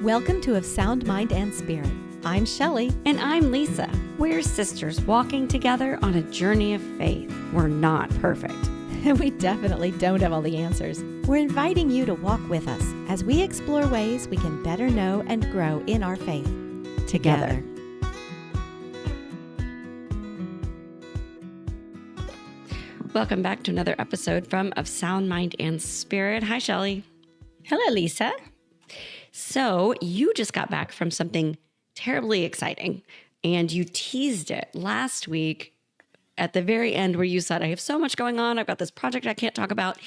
Welcome to Of Sound Mind and Spirit. I'm Shelly. And I'm Lisa. We're sisters walking together on a journey of faith. We're not perfect. And we definitely don't have all the answers. We're inviting you to walk with us as we explore ways we can better know and grow in our faith together. Welcome back to another episode from Of Sound Mind and Spirit. Hi, Shelly. Hello, Lisa. So you just got back from something terribly exciting, and you teased it last week at the very end where you said, I have so much going on. I've got this project I can't talk about.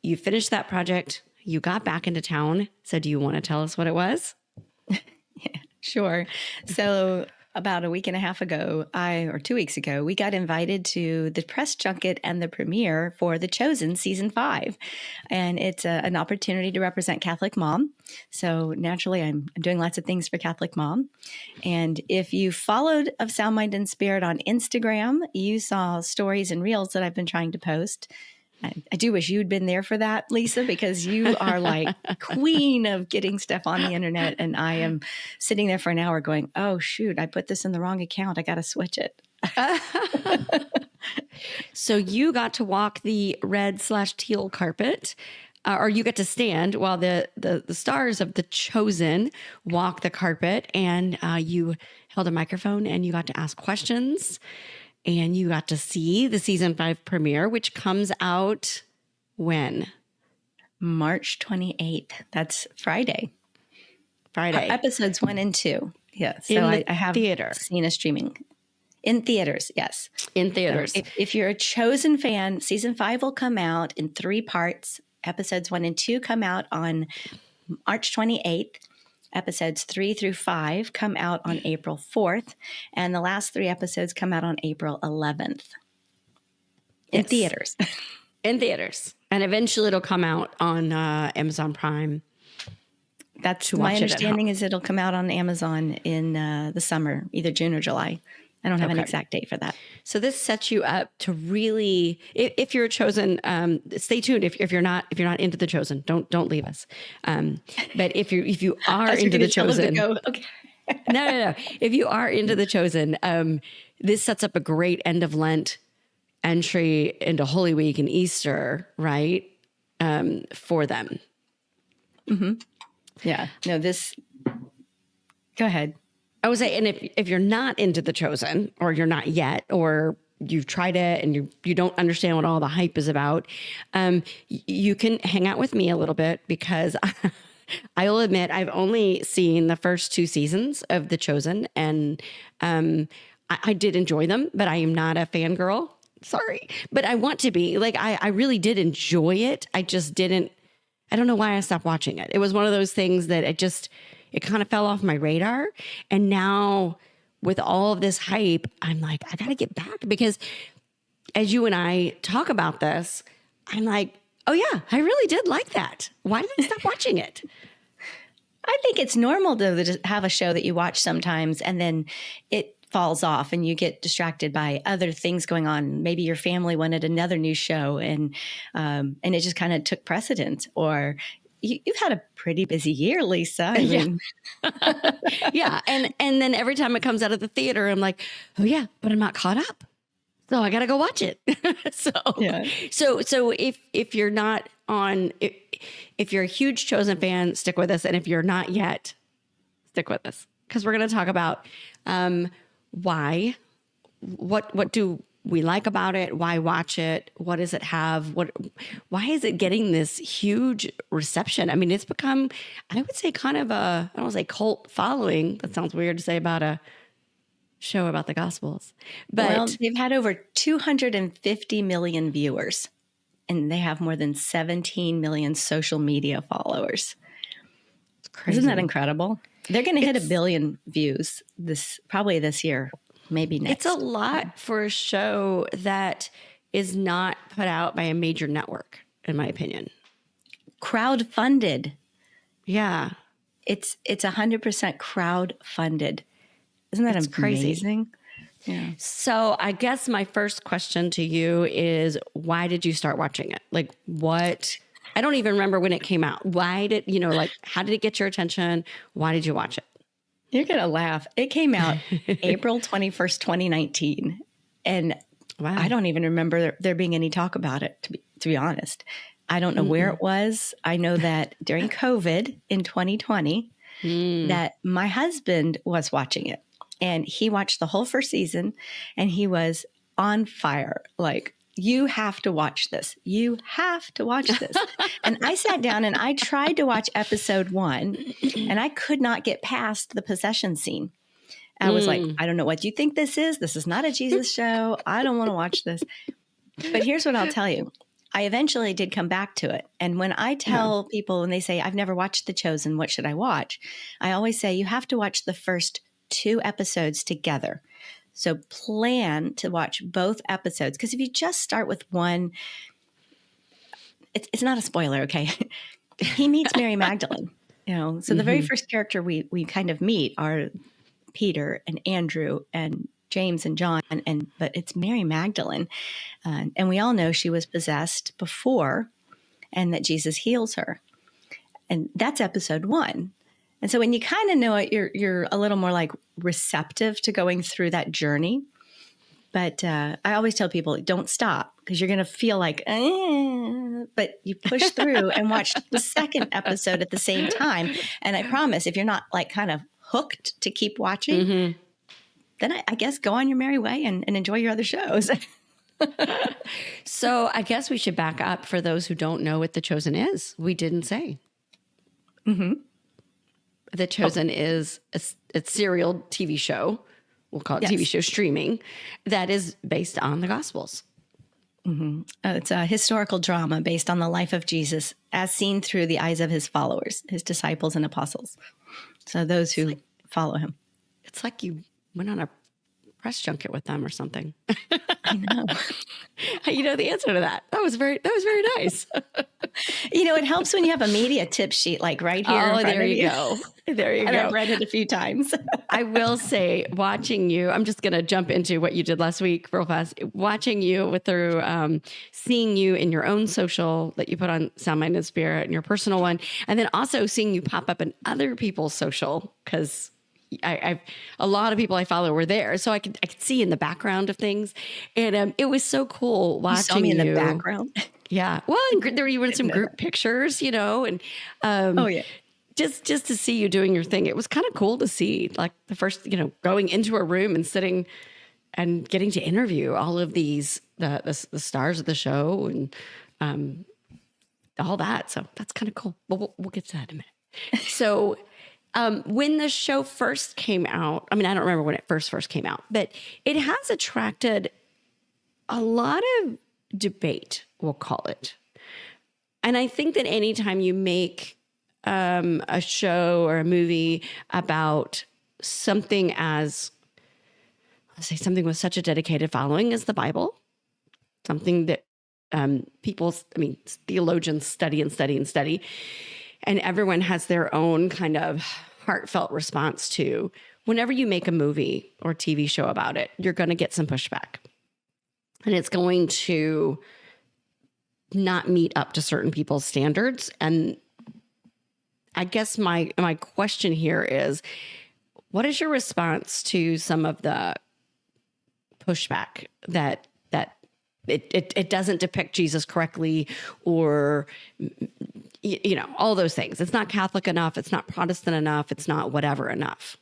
You finished that project. You got back into town. So do you want to tell us what it was? Yeah, sure. So about a week and a half ago, or 2 weeks ago, we got invited to the press junket and the premiere for The Chosen Season 5. And it's an opportunity to represent Catholic Mom. So naturally, I'm doing lots of things for Catholic Mom. And if you followed Of Sound Mind and Spirit on Instagram, you saw stories and reels that I've been trying to post. I do wish you'd been there for that, Lisa, because you are like queen of getting stuff on the internet. And I am sitting there for an hour going, oh, shoot, I put this in the wrong account. I got to switch it. So you got to walk the red/teal carpet, or you get to stand while the stars of The Chosen walk the carpet, and you held a microphone and you got to ask questions. And you got to see the season 5 premiere, which comes out when? March 28th. That's Friday. Episodes 1 and 2. Yeah. So I have seen a streaming. In theaters, yes. In theaters. So if you're a Chosen fan, season 5 will come out in 3 parts. Episodes 1 and 2 come out on March 28th. Episodes 3 through 5 come out on April 4th, and the last 3 episodes come out on April 11th in theaters. In theaters. And eventually it'll come out on Amazon Prime. That's my understanding is it'll come out on Amazon in the summer, either June or July. I don't have an exact date for that. So this sets you up to really, if you're a Chosen, stay tuned. If you're not into The Chosen, don't leave us. But if you are into The Chosen, okay. no. If you are into The Chosen, this sets up a great end of Lent entry into Holy Week and Easter, right? For them. Mm-hmm. Yeah. No. Go ahead. I would say, and if you're not into The Chosen, or you're not yet, or you've tried it and you don't understand what all the hype is about, you can hang out with me a little bit, because I'll admit I've only seen the first 2 seasons of The Chosen, and I did enjoy them, but I am not a fangirl. Sorry, but I want to be. Like, I really did enjoy it. I don't know why I stopped watching it. It was one of those things that it kind of fell off my radar. And now with all of this hype, I'm like, I got to get back, because as you and I talk about this, I'm like, oh yeah, I really did like that. Why did I stop watching it? I think it's normal to have a show that you watch sometimes and then it falls off and you get distracted by other things going on. Maybe your family wanted another new show and it just kind of took precedence, or you've had a pretty busy year, Lisa. I mean. Yeah. And then every time it comes out of the theater, I'm like, oh yeah, but I'm not caught up. So I got to go watch it. So if you're not on, if you're a huge Chosen fan, stick with us. And if you're not yet, stick with us, because we're going to talk about why, what do we like about it? Why watch it? What does it have? Why is it getting this huge reception? I mean, it's become, I would say, kind of I don't want to say cult following. That sounds weird to say about a show about the Gospels. But they've had over 250 million viewers, and they have more than 17 million social media followers. It's crazy. Isn't that incredible? They're going to hit 1 billion views probably this year. Maybe next. It's a lot for a show that is not put out by a major network, in my opinion. Crowd-funded. Yeah. It's 100% crowd-funded. Isn't that amazing? Crazy. Yeah. So I guess my first question to you is, why did you start watching it? Like, what I don't even remember when it came out. Why did, like, how did it get your attention? Why did you watch it? You're going to laugh. It came out April 21st, 2019. And Wow. I don't even remember there being any talk about it, to be honest. I don't know where it was. I know that during COVID in 2020, that my husband was watching it, and he watched the whole first season, and he was on fire. Like, you have to watch this. You have to watch this. And I sat down and I tried to watch episode 1, and I could not get past the possession scene. I was like, I don't know what you think this is. This is not a Jesus show. I don't want to watch this. But here's what I'll tell you. I eventually did come back to it. And when I tell people, when they say, I've never watched The Chosen, what should I watch? I always say, you have to watch the first 2 episodes together. So plan to watch both episodes. Because if you just start with one, it's not a spoiler, okay? He meets Mary Magdalene. So the very first character we kind of meet are Peter and Andrew and James and John, but it's Mary Magdalene. And we all know she was possessed before, and that Jesus heals her. And that's episode 1. And so when you kind of know it, you're a little more like receptive to going through that journey. But I always tell people, don't stop, because you're going to feel like, but you push through and watch the second episode at the same time. And I promise, if you're not like kind of hooked to keep watching, then I guess go on your merry way and enjoy your other shows. So I guess we should back up for those who don't know what The Chosen is. We didn't say. The Chosen is a serial TV show. We'll call it TV show streaming, that is based on the Gospels. It's a historical drama based on the life of Jesus as seen through the eyes of his followers, his disciples and apostles. So those who follow him. It's like you went on a press junket with them or something. I know. You know the answer to that. That was very nice. It helps when you have a media tip sheet like right here. Oh, there you go. There you and go. I've read it a few times. I will say, watching you, I'm just going to jump into what you did last week real fast. Watching you through seeing you in your own social that you put on Sound Mind and Spirit and your personal one, and then also seeing you pop up in other people's social, because a lot of people I follow were there, so I could see in the background of things, and it was so cool watching you. Saw me in the background. Yeah, well, and there were some group pictures, and just to see you doing your thing, it was kind of cool to see, like the first, going into a room and sitting and getting to interview all of these the stars of the show and all that. So that's kind of cool. But we'll get to that in a minute. So. When the show first came out, I don't remember when it first came out, but it has attracted a lot of debate, we'll call it. And I think that anytime you make a show or a movie about something as, let's say, something with such a dedicated following as the Bible, something that theologians study, and everyone has their own kind of heartfelt response to. Whenever you make a movie or TV show about it, you're going to get some pushback. And it's going to not meet up to certain people's standards. And I guess my question here is, what is your response to some of the pushback that it doesn't depict Jesus correctly, or all those things? It's not Catholic enough. It's not Protestant enough. It's not whatever enough.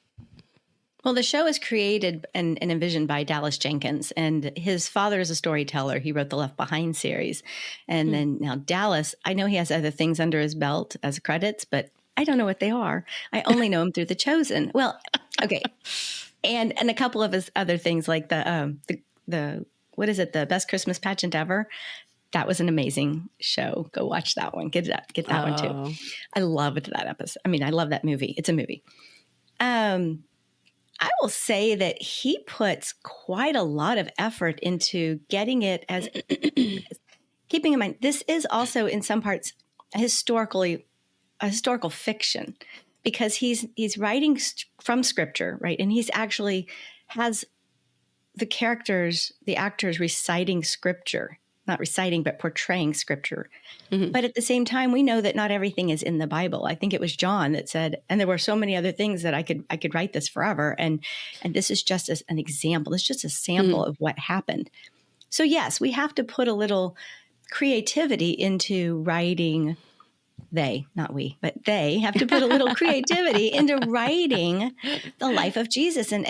Well, the show is created and envisioned by Dallas Jenkins, and his father is a storyteller. He wrote the Left Behind series. And then now Dallas, I know he has other things under his belt as credits, but I don't know what they are. I only know him through The Chosen. Well, okay. And a couple of his other things, like the what is it? The Best Christmas Pageant Ever. That was an amazing show. Go watch that one. Get that one too. I loved that episode. I love that movie. It's a movie. I will say that he puts quite a lot of effort into getting it as keeping in mind, this is also in some parts a historical fiction, because he's writing from scripture, right? And he's actually has the actors reciting scripture. not reciting, but portraying scripture. Mhm. But at the same time, we know that not everything is in the Bible. I think it was John that said, and there were so many other things that I could write this forever. And this is just an example. It's just a sample of what happened. So yes, we have to put a little creativity into writing. They, not we, but they have to put a little creativity into writing the life of Jesus and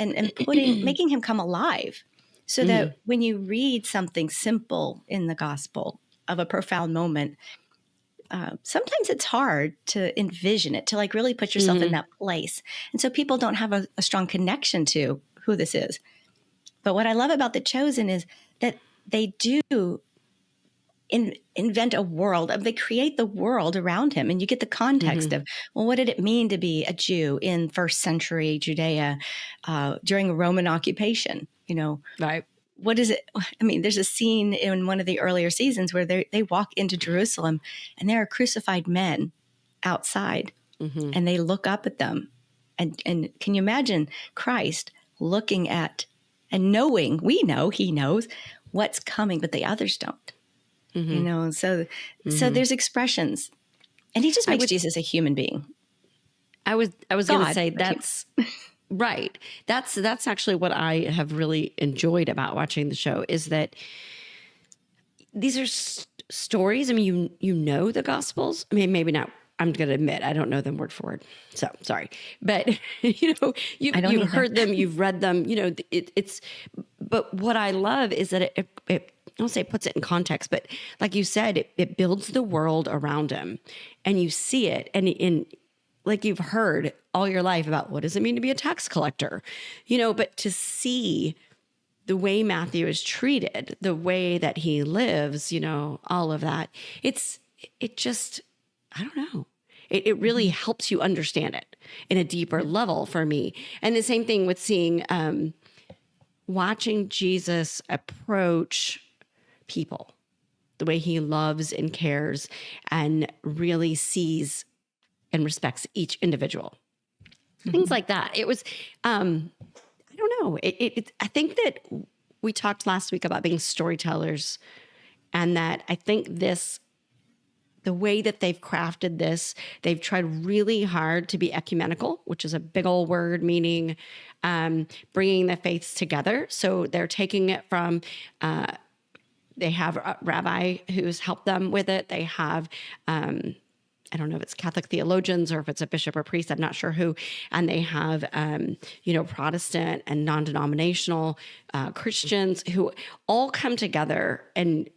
making him come alive. So that when you read something simple in the gospel of a profound moment, sometimes it's hard to envision it, to like really put yourself in that place. And so people don't have a strong connection to who this is. But what I love about The Chosen is that they do invent a world. They create the world around him. And you get the context of, well, what did it mean to be a Jew in first century Judea during a Roman occupation? You know, Right. What is it? I mean, there's a scene in one of the earlier seasons where they walk into Jerusalem and there are crucified men outside and they look up at them. And can you imagine Christ looking at and knowing, we know he knows what's coming, but the others don't. You know, so there's expressions, and he just makes Jesus a human being. I was going to say God. that's right. That's actually what I have really enjoyed about watching the show is that these are stories. I mean, you know the Gospels. I mean, maybe not. I'm going to admit I don't know them word for word. So sorry, but you know, you've heard them, you've read them. You know, it's. But what I love is that it I don't say it puts it in context, but like you said, it builds the world around him, and you see it, and in like you've heard all your life about what does it mean to be a tax collector, you know, but to see the way Matthew is treated, the way that he lives, you know, all of that, it just, I don't know. It really helps you understand it in a deeper level for me. And the same thing with seeing, watching Jesus approach people, the way he loves and cares and really sees and respects each individual. Things like that. It was, I don't know. I think that we talked last week about being storytellers, and that I think the way that they've crafted this, they've tried really hard to be ecumenical, which is a big old word meaning bringing the faiths together. So they're taking it from, they have a rabbi who's helped them with it. They have, I don't know if it's Catholic theologians or if it's a bishop or priest, I'm not sure who. And they have, you know, Protestant and non-denominational Christians who all come together and,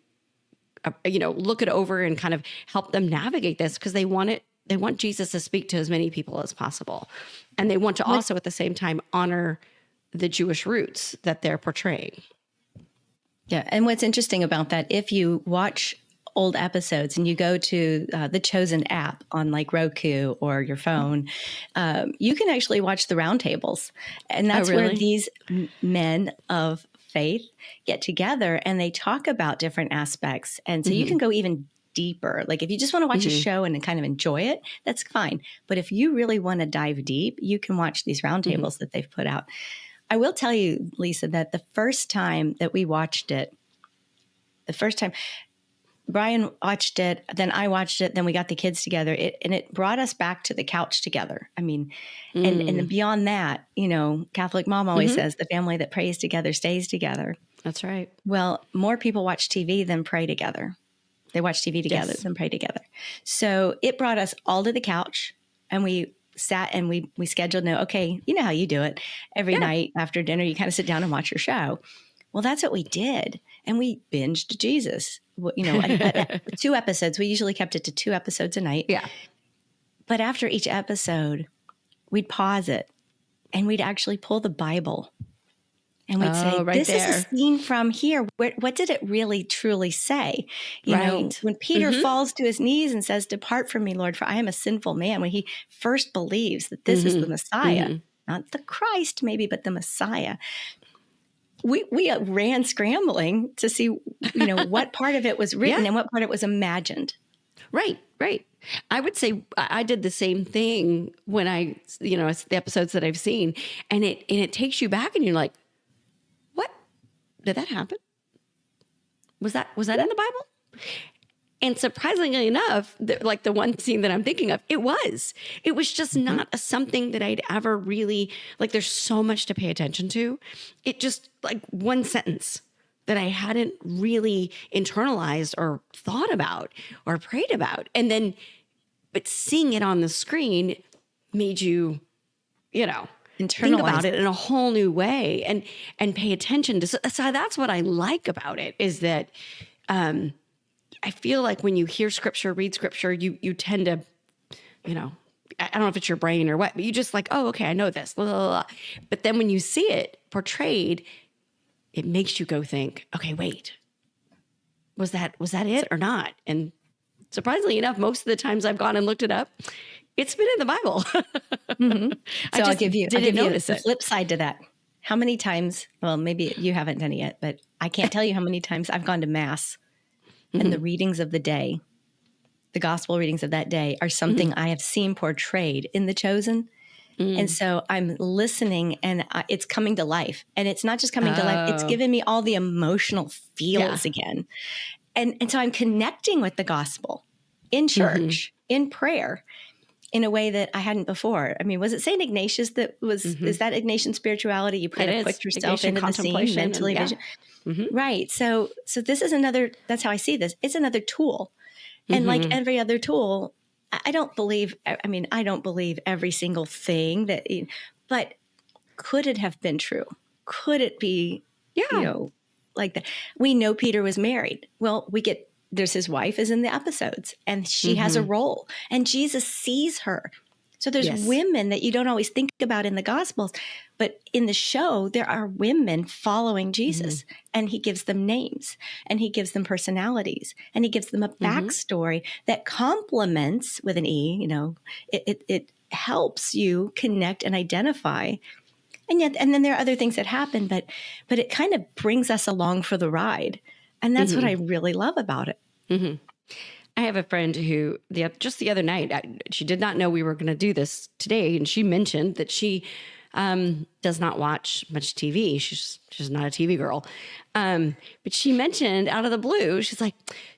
you know, look it over and kind of help them navigate this because they want Jesus to speak to as many people as possible. And they want to also at the same time honor the Jewish roots that they're portraying. Yeah. And what's interesting about that, if you watch old episodes and you go to the Chosen app on like Roku or your phone, you can actually watch the roundtables. And that's where these men of faith get together and they talk about different aspects. And so you can go even deeper. Like if you just want to watch a show and kind of enjoy it, that's fine. But if you really want to dive deep, you can watch these roundtables that they've put out. I will tell you, Lisa, that the first time that we watched it, Brian watched it, then I watched it, then we got the kids together, and it brought us back to the couch together. I mean, and beyond that, you know, Catholic mom always says the family that prays together stays together. That's right. Well, more people watch TV than pray together. They watch TV together than pray together. So it brought us all to the couch, and we sat and we scheduled, okay, you know how you do it. Every night after dinner, you kind of sit down and watch your show. Well, that's what we did. And we binged Jesus, you know, 2 episodes. We usually kept it to 2 episodes a night. Yeah. But after each episode, we'd pause it and we'd actually pull the Bible and we'd say, this is a scene from here. What did it really truly say? You know, when Peter falls to his knees and says, "Depart from me, Lord, for I am a sinful man," when he first believes that this is the Messiah, not the Christ maybe, but the Messiah. We ran scrambling to see, you know, what part of it was written and what part of it was imagined. Right. I would say I did the same thing when you know, it's the episodes that I've seen, and it takes you back and you're like, what? Did that happen? was that in the Bible? And surprisingly enough, like the one scene that I'm thinking of, it was just not something that I'd ever really, like, there's so much to pay attention to. It just, like, one sentence that I hadn't really internalized or thought about or prayed about. And then, but seeing it on the screen made you, think about it in a whole new way and pay attention to. So that's what I like about it, is that, I feel like when you hear scripture, read scripture, you tend to, I don't know if it's your brain or what, but you just like, oh, okay, I know this, blah, blah, blah. But then when you see it portrayed, it makes you go think, okay, wait, was that it or not? And surprisingly enough, most of the times I've gone and looked it up, it's been in the Bible. So I'll give you the flip side to that. How many times, well, maybe you haven't done it yet, but I can't tell you how many times I've gone to Mass and the readings of the day, the gospel readings of that day, are something I have seen portrayed in The Chosen. And so I'm listening, and it's coming to life. And it's not just coming to life, it's giving me all the emotional feels again. And so I'm connecting with the gospel in church, in prayer, in a way that I hadn't before. I mean, was it St. Ignatius that was, is that Ignatian spirituality? You put yourself into the scene mentally. Right. So this is another, that's how I see this. It's another tool. And like every other tool, I don't believe every single thing but could it have been true? Could it be, like that? We know Peter was married. Well, there's his wife is in the episodes, and she has a role, and Jesus sees her. So there's women that you don't always think about in the Gospels, but in the show, there are women following Jesus, and he gives them names, and he gives them personalities, and he gives them a backstory that complements, with an E, it helps you connect and identify. And then there are other things that happen, but it kind of brings us along for the ride. And that's what I really love about it. I have a friend who just the other night, she did not know we were going to do this today. And she mentioned that she does not watch much TV. She's not a TV girl. But she mentioned out of the blue, she's like,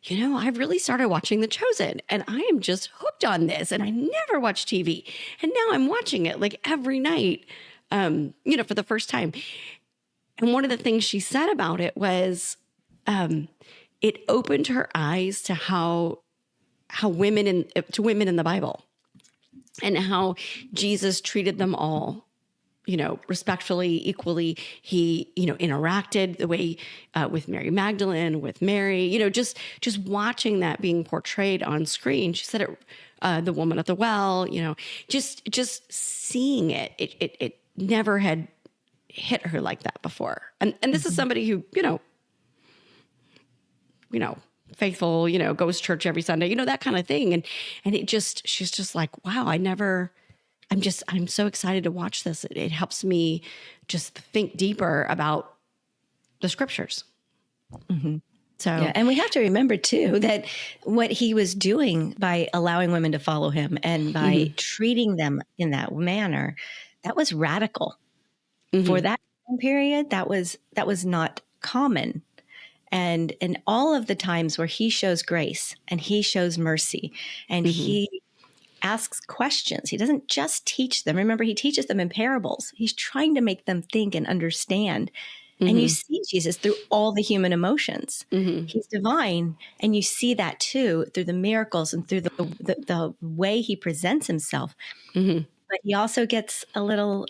I've really started watching The Chosen, and I am just hooked on this. And I never watched TV. And now I'm watching it like every night, for the first time. And one of the things she said about it was, it opened her eyes to how women in the Bible, and how Jesus treated them all, respectfully, equally. He, interacted the way with Mary Magdalene, with Mary, just watching that being portrayed on screen. She said it, the woman at the well, just seeing it, it never had hit her like that before. And this is somebody who, faithful, goes to church every Sunday, that kind of thing. And she's just like, wow, I'm so excited to watch this. It helps me just think deeper about the scriptures. So, and we have to remember too, that what he was doing by allowing women to follow him and by treating them in that manner, that was radical for that period. That was not common. And all of the times where he shows grace and he shows mercy and he asks questions, he doesn't just teach them. Remember, he teaches them in parables. He's trying to make them think and understand. And you see Jesus through all the human emotions. He's divine. And you see that too through the miracles and through the way he presents himself. But he also gets a little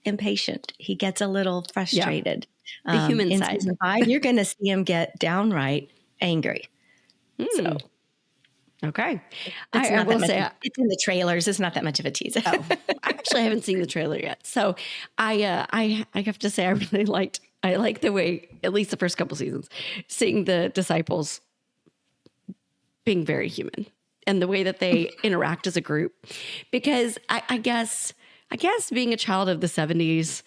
impatient. He gets a little frustrated. The human in side. Season 5, you're going to see him get downright angry. So, okay. I will say it's in the trailers. It's not that much of a teaser. I actually haven't seen the trailer yet. So I have to say I like the way, at least the first couple seasons, seeing the disciples being very human and the way that they interact as a group. Because I guess being a child of the 70s,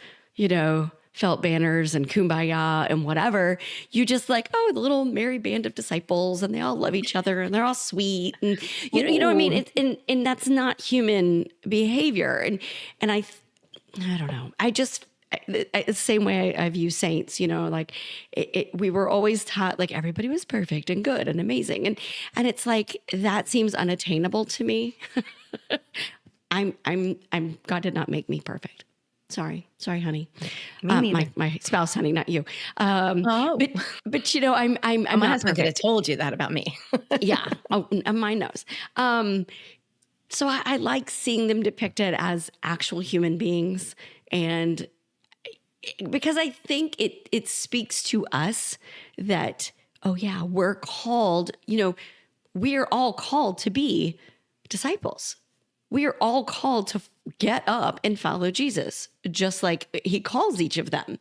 felt banners and kumbaya and whatever, you just like, oh, the little merry band of disciples, and they all love each other and they're all sweet. And you know what I mean? And that's not human behavior. And I don't know. the same way I view saints, like we were always taught like everybody was perfect and good and amazing. And it's like, that seems unattainable to me. God did not make me perfect. Sorry, honey. My spouse, honey, not you. Oh. But I'm my not husband could have perfect. told you that about me. Yeah. Oh, mine knows. So I like seeing them depicted as actual human beings, and because I think it speaks to us that, oh yeah, we're called, we're all called to be disciples. We are all called to get up and follow Jesus, just like he calls each of them.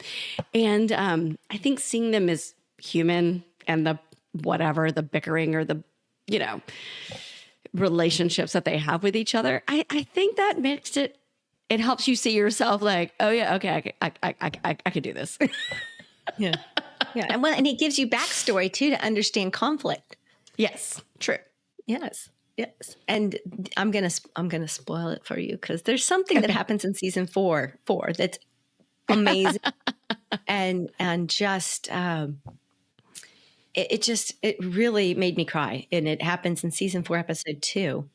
And I think seeing them as human, and the bickering or the, relationships that they have with each other, I think that makes it helps you see yourself like, oh yeah, okay, I could do this. Yeah. Yeah. And it gives you backstory too, to understand conflict. Yes, true. Yes. Yes. And I'm going to spoil it for you, because there's something that happens in season four that's amazing. and just, it really made me cry. And it happens in season 4, episode 2.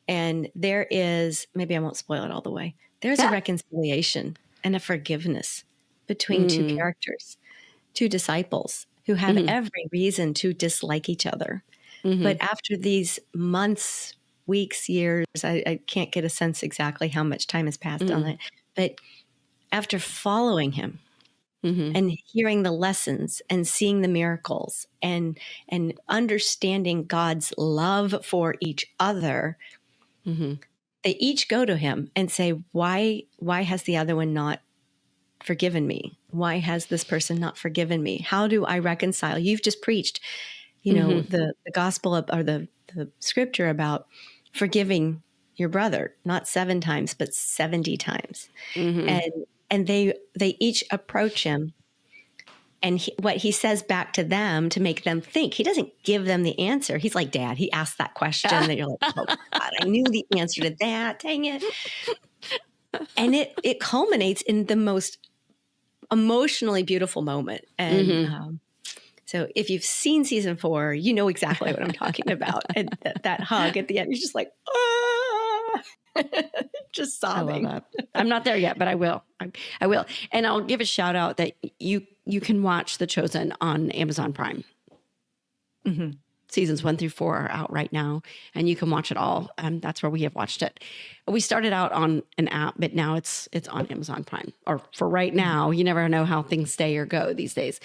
And there is, maybe I won't spoil it all the way. There's a reconciliation and a forgiveness between two characters, two disciples who have every reason to dislike each other. But after these months, weeks, years, I can't get a sense exactly how much time has passed on it. But after following him and hearing the lessons and seeing the miracles and understanding God's love for each other, they each go to him and say, why has the other one not forgiven me? Why has this person not forgiven me? How do I reconcile? You've just preached, the gospel or the scripture about forgiving your brother, not 7 times, but 70 times. And they each approach him, and what he says back to them to make them think. He doesn't give them the answer. He's like, Dad, he asked that question that you're like, oh God, I knew the answer to that. Dang it. And it culminates in the most emotionally beautiful moment. And so if you've seen season 4, you know exactly what I'm talking about. And that hug at the end, you're just like, just sobbing. I love that. I'm not there yet, but I will. I will. And I'll give a shout out that you can watch The Chosen on Amazon Prime. Seasons 1 through 4 are out right now, and you can watch it all. That's where we have watched it. We started out on an app, but now it's on Amazon Prime. Or for right now, you never know how things stay or go these days.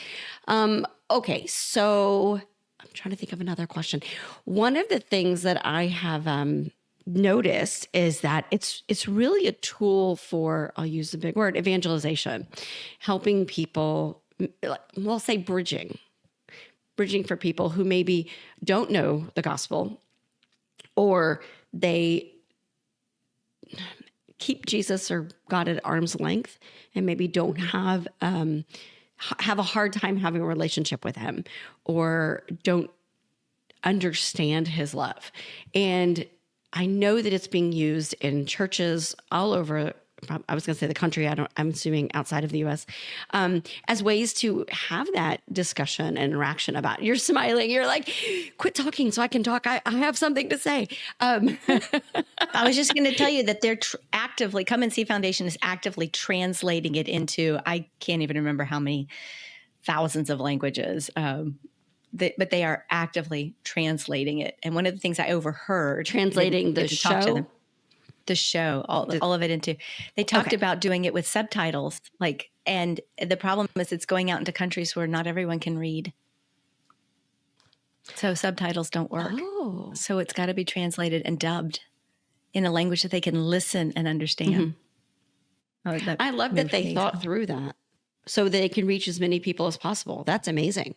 Okay, so I'm trying to think of another question. One of the things that I have noticed is that it's really a tool for, I'll use the big word, evangelization, helping people, we'll say bridging for people who maybe don't know the gospel, or they keep Jesus or God at arm's length and maybe don't have a hard time having a relationship with him, or don't understand his love. And I know that it's being used in churches all over, I was going to say the country, I'm assuming outside of the U.S., as ways to have that discussion and interaction about. You're smiling. You're like, quit talking so I can talk. I have something to say. I was just going to tell you that they're actively, Come and See Foundation is actively translating it into, I can't even remember how many thousands of languages, but they are actively translating it. And one of the things I overheard, translating the show. The show, all of it into, they talked about doing it with subtitles, and the problem is it's going out into countries where not everyone can read. So subtitles don't work. Oh. So it's got to be translated and dubbed in a language that they can listen and understand. Oh, I love that they thought through that so they can reach as many people as possible. That's amazing.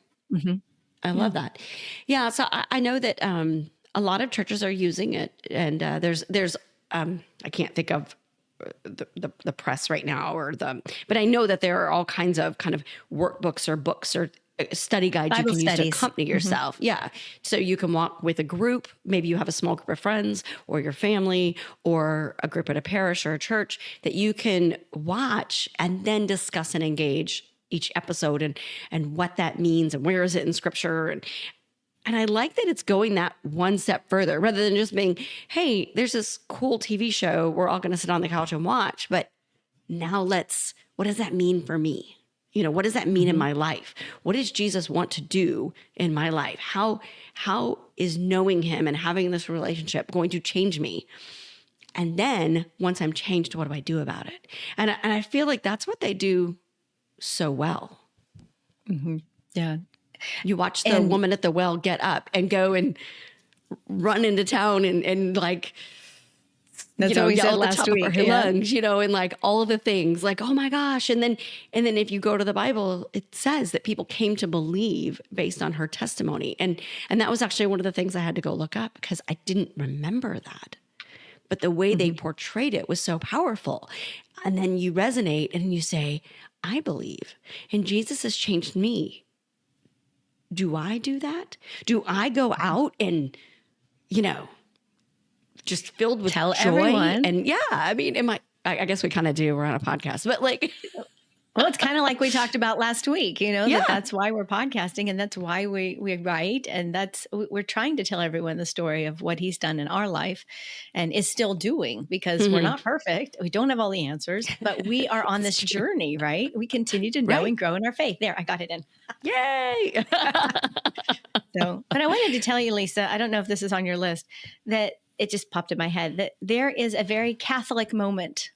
I love that. Yeah. So I know that a lot of churches are using it, and there's I can't think of the press right now but I know that there are all kinds of kind of workbooks or books or study guide you Bible can use to studies. accompany yourself. Yeah. So you can walk with a group. Maybe you have a small group of friends or your family or a group at a parish or a church that you can watch and then discuss and engage each episode and what that means and where is it in scripture. And I like that it's going that one step further rather than just being, hey, there's this cool TV show we're all going to sit on the couch and watch. But now what does that mean for me? What does that mean in my life? What does Jesus want to do in my life? How is knowing him and having this relationship going to change me? And then once I'm changed, what do I do about it? And I feel like that's what they do so well. Yeah. You watch the woman at the well get up and go and run into town and like, that's what we yell said at the last top week. of her lungs, and like all of the things like, oh my gosh. And then if you go to the Bible, it says that people came to believe based on her testimony. And that was actually one of the things I had to go look up because I didn't remember that. But the way they portrayed it was so powerful. And then you resonate and you say, I believe, and Jesus has changed me. Do I do that? Do I go out and, just filled with Tell joy? everyone. And yeah, I mean, I guess we kind of do. We're on a podcast, but like, well, it's kind of like we talked about last week, that's why we're podcasting and that's why we write. And we're trying to tell everyone the story of what he's done in our life and is still doing because we're not perfect. We don't have all the answers, but we are on this journey, right? We continue to know and grow in our faith. There, I got it in. Yay. But I wanted to tell you, Lisa, I don't know if this is on your list, that it just popped in my head that there is a very Catholic moment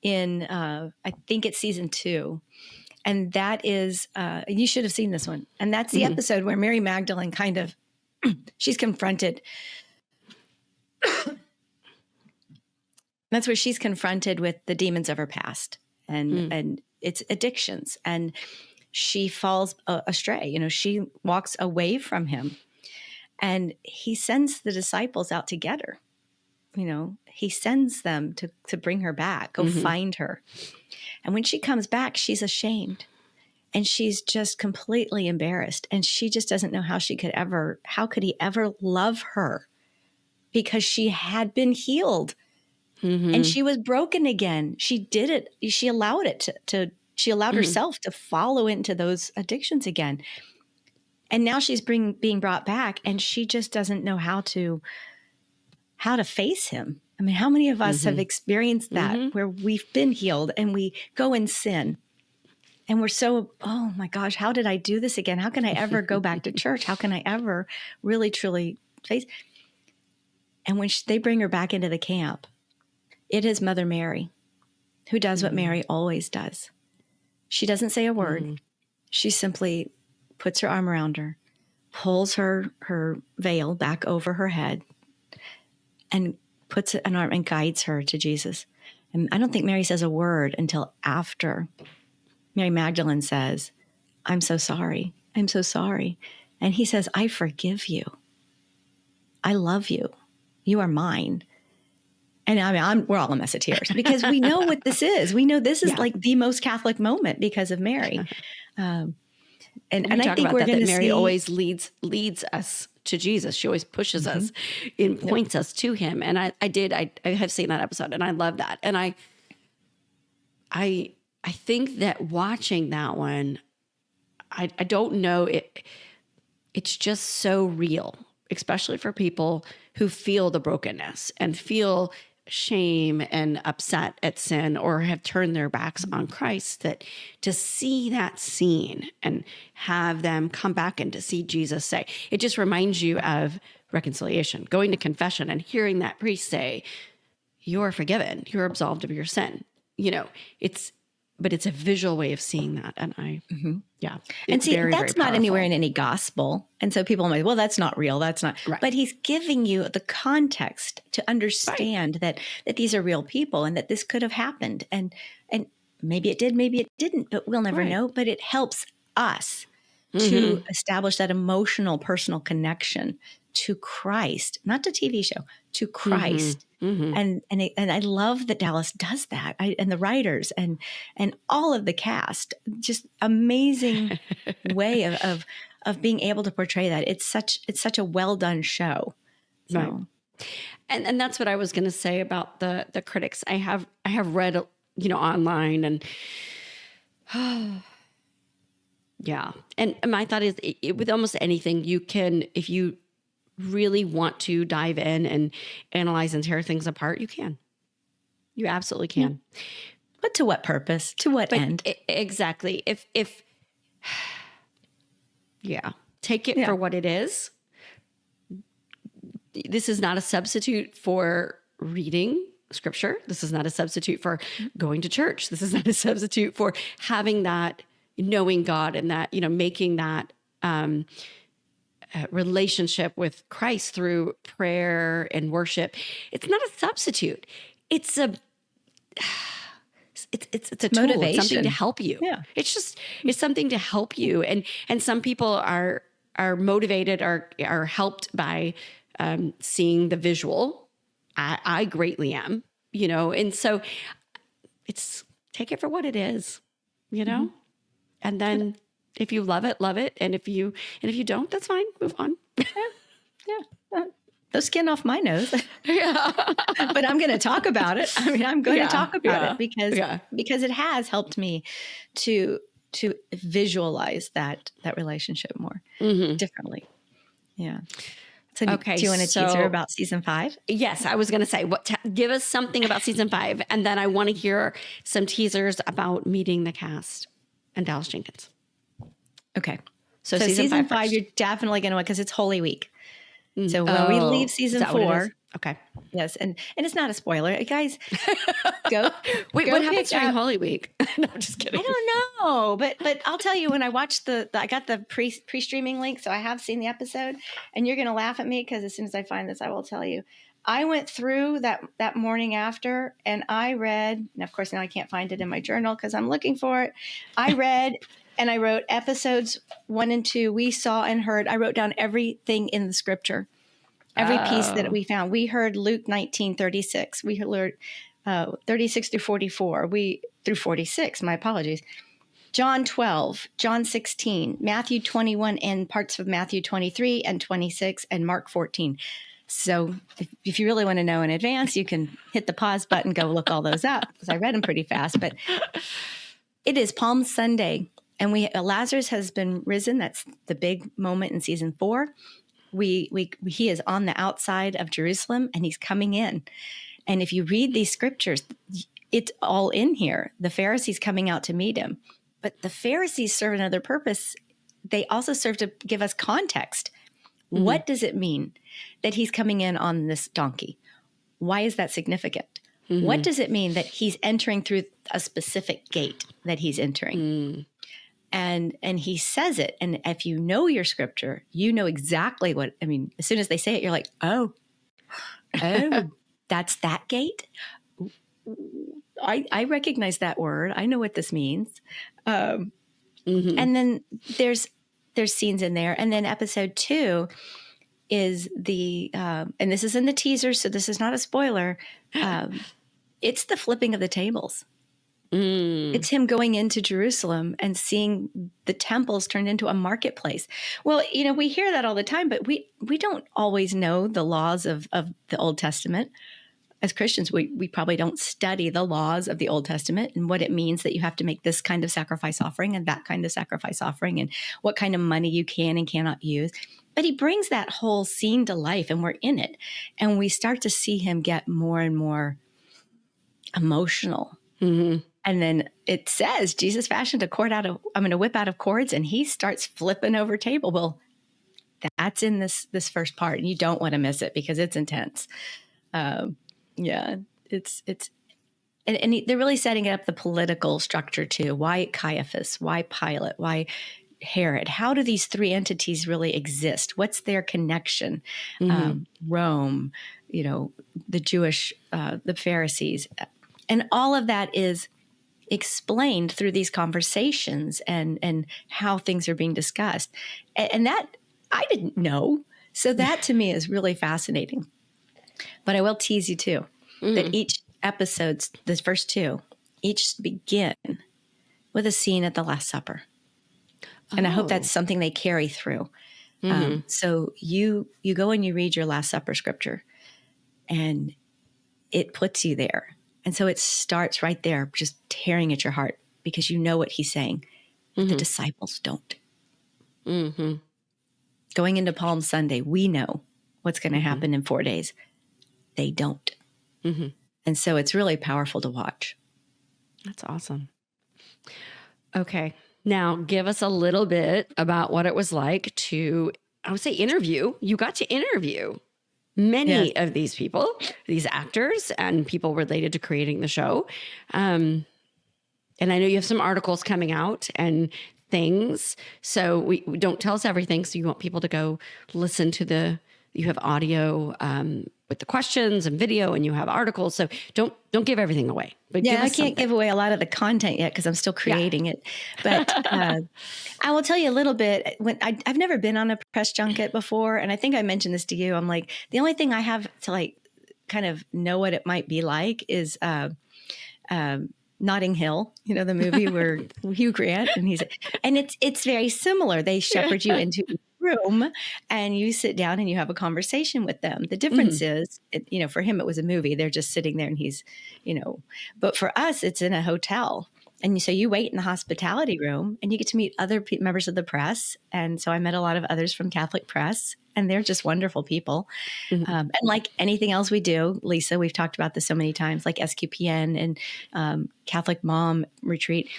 in, I think it's season 2. And that is, you should have seen this one. And that's the episode where Mary Magdalene kind of, she's confronted. That's where she's confronted with the demons of her past and its addictions. And she falls astray. She walks away from him. And he sends the disciples out to get her. He sends them to bring her back, go find her. And when she comes back, she's ashamed and she's just completely embarrassed. And she just doesn't know how could he ever love her because she had been healed and she was broken again. She did it. She allowed it she allowed herself to follow into those addictions again. And now she's being brought back and she just doesn't know how to face him. I mean, how many of us have experienced that where we've been healed and we go in sin and we're so, oh my gosh, how did I do this again? How can I ever go back to church? How can I ever really, truly face? And when they bring her back into the camp, it is Mother Mary who does what Mary always does. She doesn't say a word. She simply puts her arm around her, pulls her veil back over her head, and puts an arm and guides her to Jesus. And I don't think Mary says a word until after Mary Magdalene says, I'm so sorry. I'm so sorry. And he says, I forgive you. I love you. You are mine. And I mean, we're all a mess of tears because we know what this is. We know this is like the most Catholic moment because of Mary. And I think we're going to see Mary always leads us to Jesus. She always pushes us and points us to him. And I have seen that episode and I love that. And I think that watching that one, I don't know, it's just so real, especially for people who feel the brokenness and feel shame and upset at sin or have turned their backs on Christ, that to see that scene and have them come back and to see Jesus say, it just reminds you of reconciliation, going to confession and hearing that priest say, you're forgiven, you're absolved of your sin. But it's a visual way of seeing that. And and see, very, that's very not anywhere in any gospel. And so people might, well, that's not real. That's not right. But he's giving you the context to understand that these are real people and that this could have happened. And maybe it did, maybe it didn't, but we'll never know. But it helps us to establish that emotional, personal connection to Christ, not to TV show, to Christ. And I love that Dallas does that. And the writers and all of the cast, just amazing way of being able to portray that. It's such a well done show. So. Right. And that's what I was going to say about the critics. I have read, online, and yeah. And my thought is, with almost anything, you can, if you really want to dive in and analyze and tear things apart, you absolutely can. But to what purpose? To what end? Exactly. If take it for what it is. This is not a substitute for reading scripture. This is not a substitute for going to church. This is not a substitute for having that, knowing God, and that, making that relationship with Christ through prayer and worship. It's not a substitute. It's a tool. Motivation. It's something to help you. Yeah. It's something to help you. And some people are motivated, are helped by seeing the visual. I greatly am, and so it's, take it for what it is, and then if you love it, love it. And if you don't, that's fine. Move on. Yeah. No skin off my nose. But I'm going to talk about it. I mean, I'm going to talk about it because it has helped me to visualize that relationship more differently. Yeah. So okay, do you want to teaser about season 5? Yes, I was going to say, give us something about season 5, and then I want to hear some teasers about meeting the cast and Dallas Jenkins. Okay. So season 5, 5 you're definitely going to want, because it's Holy Week. So when we leave season 4, okay. Yes, and it's not a spoiler, guys. Go. Wait, go what happens during up. Holy Week? No, I'm just kidding. I don't know, but I'll tell you, when I watched I got the pre-streaming link, so I have seen the episode, and you're going to laugh at me because as soon as I find this, I will tell you. I went through that morning after, and I read, and of course now I can't find it in my journal because I'm looking for it. I read. And I wrote episodes 1 and 2. We saw and heard. I wrote down everything in the scripture, every piece that we found. We heard Luke 19:36. We heard 36 through 44. Through 46. My apologies. John 12, John 16, Matthew 21, and parts of Matthew 23 and 26, and Mark 14. So if you really want to know in advance, you can hit the pause button, go look all those up, because I read them pretty fast. But it is Palm Sunday. And Lazarus has been risen. That's the big moment in season 4. He is on the outside of Jerusalem, and he's coming in. And if you read these scriptures, it's all in here. The Pharisees coming out to meet him. But the Pharisees serve another purpose. They also serve to give us context. Mm-hmm. What does it mean that he's coming in on this donkey? Why is that significant? Mm-hmm. What does it mean that he's entering through a specific gate that he's entering? Mm. And he says it. And if you know your scripture, you know exactly what, I mean, as soon as they say it, you're like, oh, that's that gate. I recognize that word. I know what this means. And then there's scenes in there. And then episode 2 is and this is in the teaser, so this is not a spoiler. It's the flipping of the tables. It's him going into Jerusalem and seeing the temples turned into a marketplace. Well, we hear that all the time, but we don't always know the laws of the Old Testament. As Christians, we probably don't study the laws of the Old Testament and what it means that you have to make this kind of sacrifice offering and that kind of sacrifice offering, and what kind of money you can and cannot use. But he brings that whole scene to life, and we're in it. And we start to see him get more and more emotional. Mm-hmm. And then it says Jesus fashioned a whip out of cords, and he starts flipping over table. Well, that's in this first part, and you don't want to miss it because it's intense. It's they're really setting up the political structure too. Why Caiaphas? Why Pilate? Why Herod? How do these 3 entities really exist? What's their connection? Mm-hmm. Rome, the Jewish, the Pharisees, and all of that is explained through these conversations and how things are being discussed. And that I didn't know. So that to me is really fascinating. But I will tease you too. that each episodes, the first two, each begin with a scene at the Last Supper. And I hope that's something they carry through. So you go and you read your Last Supper scripture, and it puts you there. And so it starts right there, just tearing at your heart because you know what he's saying. The disciples don't. Going into Palm Sunday, we know what's going to happen in 4 days. They don't. And so it's really powerful to watch. That's awesome. Okay. Now give us a little bit about what it was like to, I would say, interview. You got to interview many of these people, these actors and people related to creating the show. And I know you have some articles coming out and things. So we don't tell us everything. So you want people to go listen to you have audio with the questions and video, and you have articles. So don't give everything away. But I can't give away a lot of the content yet because I'm still creating it. But I will tell you a little bit. I've never been on a press junket before, and I think I mentioned this to you. I'm like, the only thing I have to kind of know what it might be like is Notting Hill, the movie where Hugh Grant and it's very similar. They shepherd you into a room and you sit down and you have a conversation with them. The difference is, for him, it was a movie. They're just sitting there and he's, but for us, it's in a hotel. And so you wait in the hospitality room and you get to meet other members of the press. And so I met a lot of others from Catholic Press, and they're just wonderful people. And like anything else we do, Lisa, we've talked about this so many times, like SQPN and Catholic Mom Retreat.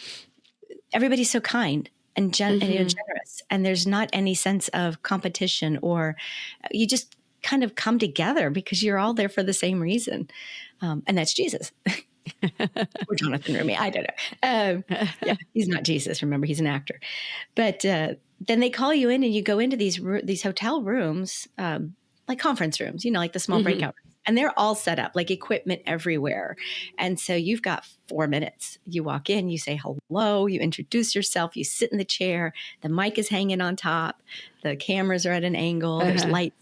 Everybody's so kind and generous. And there's not any sense of competition, or you just kind of come together because you're all there for the same reason. And that's Jesus. Or Jonathan Rumi. I don't know. He's not Jesus. Remember, he's an actor. But then they call you in and you go into these hotel rooms, like conference rooms, like the small breakout rooms. And they're all set up, like equipment everywhere. And so you've got 4 minutes. You walk in, you say hello, you introduce yourself, you sit in the chair, the mic is hanging on top, the cameras are at an angle, there's lights.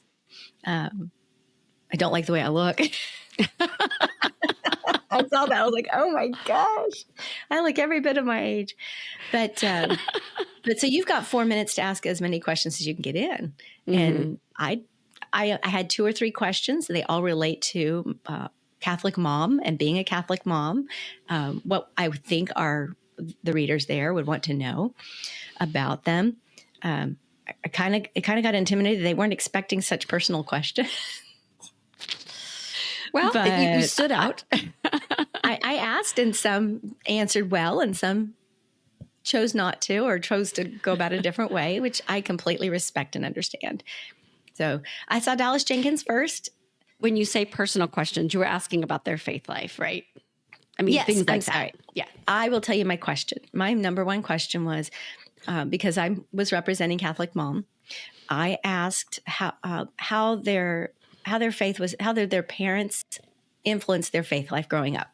I don't like the way I look. I saw that. I was like, oh my gosh, I look every bit of my age. But so you've got 4 minutes to ask as many questions as you can get in. And I had 2 or 3 questions. They all relate to Catholic mom and being a Catholic mom. What I would think the readers there would want to know about them. It kind of got intimidated. They weren't expecting such personal questions. Well, you stood out. I asked, and some answered well, and some chose not to, or chose to go about a different way, which I completely respect and understand. So I saw Dallas Jenkins first. When you say personal questions, you were asking about their faith life, right? I mean, yes, things like I'm that. Sorry. Yeah. I will tell you my question. My number one question was, because I was representing Catholic Mom, I asked how their faith was, how their parents influenced their faith life growing up.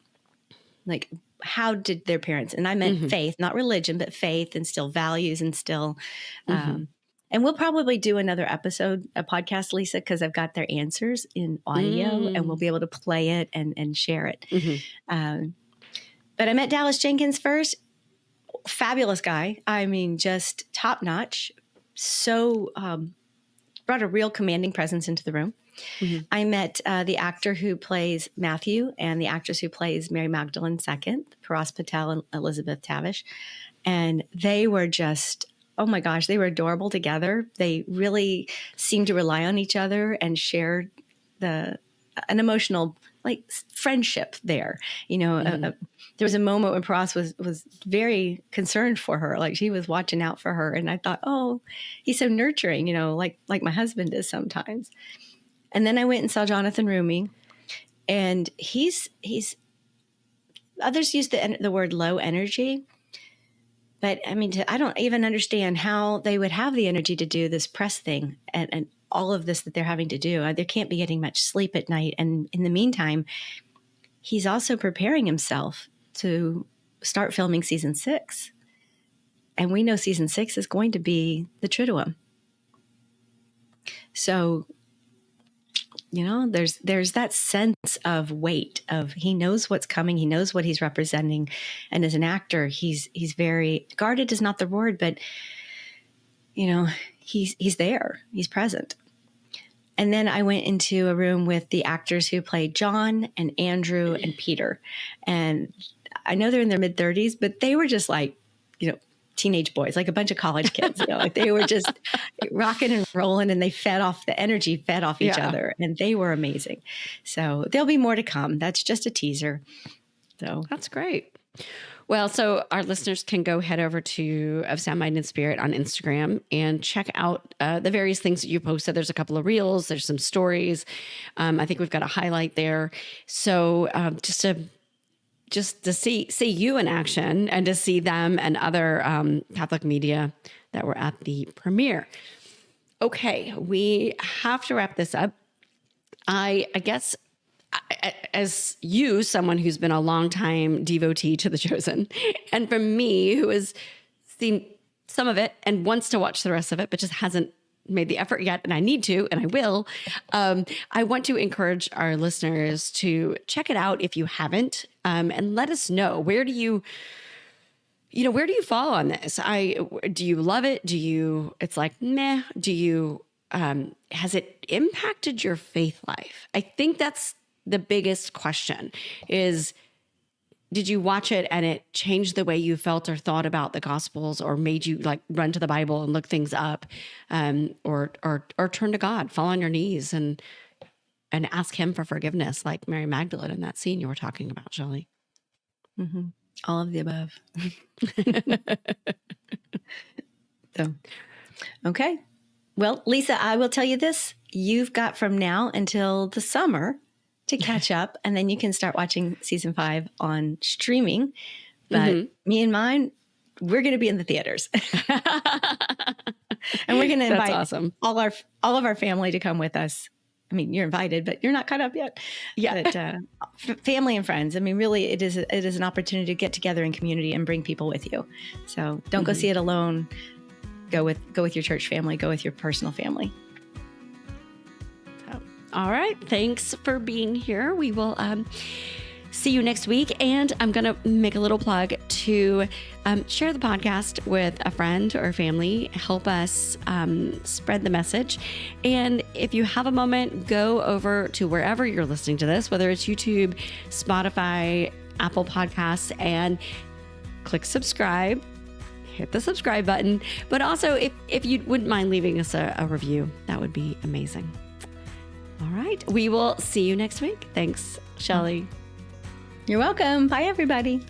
Like, how did their parents, and I meant faith, not religion, but faith, instill values, instill. And we'll probably do another episode, a podcast, Lisa, because I've got their answers in audio and we'll be able to play it and share it. But I met Dallas Jenkins first. Fabulous guy. I mean, just top notch. So brought a real commanding presence into the room. I met the actor who plays Matthew and the actress who plays Mary Magdalene II, Paras Patel and Elizabeth Tavish. And they were just, oh my gosh, they were adorable together. They really seemed to rely on each other and share an emotional friendship there. There was a moment when Paras was very concerned for her. Like, she was watching out for her. And I thought, oh, he's so nurturing, like my husband is sometimes. And then I went and saw Jonathan Rumi, and he's others use the word low energy, but I mean, I don't even understand how they would have the energy to do this press thing and all of this that they're having to do. They can't be getting much sleep at night. And in the meantime, he's also preparing himself to start filming season 6. And we know season 6 is going to be the Triduum. So there's that sense of weight of he knows what's coming. He knows what he's representing. And as an actor, he's very guarded is not the word, but he's there, he's present. And then I went into a room with the actors who played John and Andrew and Peter. And I know they're in their mid-30s, but they were just like, teenage boys, like a bunch of college kids, like they were just rocking and rolling, and they fed off each other, and they were amazing. So there'll be more to come. That's just a teaser. So that's great. Well, so our listeners can go head over to Of Sound Mind and Spirit on Instagram and check out the various things that you posted. There's a couple of reels. There's some stories. I think we've got a highlight there. So just to see you in action and to see them and other Catholic media that were at the premiere. Okay, we have to wrap this up. I guess as you, someone who's been a longtime devotee to The Chosen, and from me, who has seen some of it and wants to watch the rest of it, but just hasn't made the effort yet, and I need to, and I will. I want to encourage our listeners to check it out if you haven't, and let us know, where do you fall on this? Do you love it? It's like, meh? Has it impacted your faith life? I think that's the biggest question is, did you watch it and it changed the way you felt or thought about the Gospels, or made you like run to the Bible and look things up, or turn to God, fall on your knees and ask him for forgiveness, like Mary Magdalene in that scene you were talking about, Shelly? Mm-hmm. All of the above. So, okay. Well, Lisa, I will tell you this. You've got from now until the summer to catch up, and then you can start watching season 5 on streaming. But me and mine, we're going to be in the theaters. And we're going to invite all of our family to come with us. I mean, you're invited, but you're not caught up yet. Yeah. But family and friends. I mean, really, it is an opportunity to get together in community and bring people with you. So don't go see it alone. Go with your church family. Go with your personal family. All right. Thanks for being here. We will see you next week. And I'm going to make a little plug to share the podcast with a friend or family. Help us spread the message. And if you have a moment, go over to wherever you're listening to this, whether it's YouTube, Spotify, Apple Podcasts, and click subscribe. Hit the subscribe button. But also, if you wouldn't mind leaving us a review, that would be amazing. All right. We will see you next week. Thanks, Shelly. You're welcome. Bye, everybody.